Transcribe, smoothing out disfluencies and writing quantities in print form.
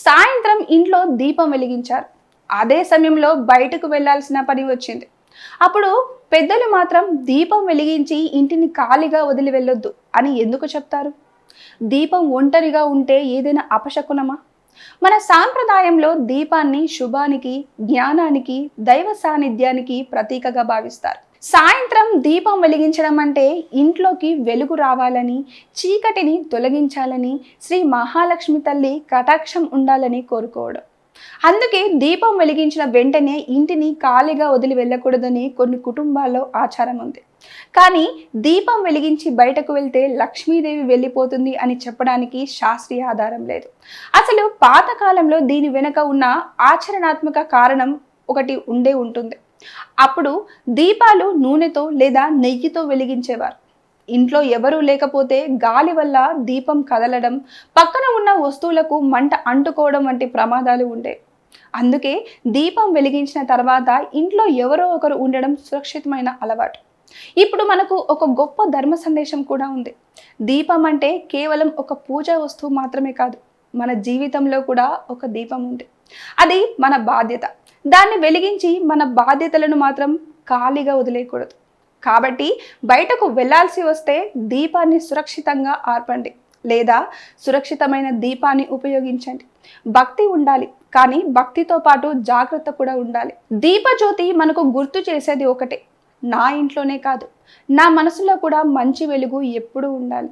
సాయంత్రం ఇంట్లో దీపం వెలిగించారు. అదే సమయంలో బయటకు వెళ్ళాల్సిన పని వచ్చింది. అప్పుడు పెద్దలు మాత్రం దీపం వెలిగించి ఇంటిని ఖాళీగా వదిలి వెళ్ళొద్దు అని ఎందుకు చెప్తారు? దీపం ఒంటరిగా ఉంటే ఏదైనా అపశకునమా? మన సాంప్రదాయంలో దీపాన్ని శుభానికి, జ్ఞానానికి, దైవ సాన్నిధ్యానికి ప్రతీకగా భావిస్తారు. సాయంత్రం దీపం వెలిగించడం అంటే ఇంట్లోకి వెలుగు రావాలని, చీకటిని తొలగించాలని, శ్రీ మహాలక్ష్మి తల్లి కటాక్షం ఉండాలని కోరుకోవడం. అందుకే దీపం వెలిగించిన వెంటనే ఇంటిని ఖాళీగా వదిలి వెళ్ళకూడదని కొన్ని కుటుంబాల్లో ఆచారం ఉంది. కానీ దీపం వెలిగించి బయటకు వెళ్తే లక్ష్మీదేవి వెళ్ళిపోతుంది అని చెప్పడానికి శాస్త్రీయ ఆధారం లేదు. అసలు పాతకాలంలో దీని వెనుక ఉన్న ఆచరణాత్మక కారణం ఒకటి ఉంటుంది. అప్పుడు దీపాలు నూనెతో లేదా నెయ్యితో వెలిగించేవారు. ఇంట్లో ఎవరూ లేకపోతే గాలి వల్ల దీపం కదలడం, పక్కన ఉన్న వస్తువులకు మంట అంటుకోవడం వంటి ప్రమాదాలు ఉండేవి. అందుకే దీపం వెలిగించిన తర్వాత ఇంట్లో ఎవరో ఒకరు ఉండడం సురక్షితమైన అలవాటు. ఇప్పుడు మనకు ఒక గొప్ప ధర్మ సందేశం కూడా ఉంది. దీపం అంటే కేవలం ఒక పూజా వస్తువు మాత్రమే కాదు, మన జీవితంలో కూడా ఒక దీపం ఉంది. అది మన బాధ్యత. దాన్ని వెలిగించి మన బాధ్యతలను మాత్రం ఖాళీగా వదిలేయకూడదు. కాబట్టి బయటకు వెళ్ళాల్సి వస్తే దీపాన్ని సురక్షితంగా ఆర్పండి, లేదా సురక్షితమైన దీపాన్ని ఉపయోగించండి. భక్తి ఉండాలి, కానీ భక్తితో పాటు జాగ్రత్త కూడా ఉండాలి. దీపజ్యోతి మనకు గుర్తు చేసేది ఒకటే, నా ఇంట్లోనే కాదు, నా మనసులో కూడా మంచి వెలుగు ఎప్పుడూ ఉండాలి.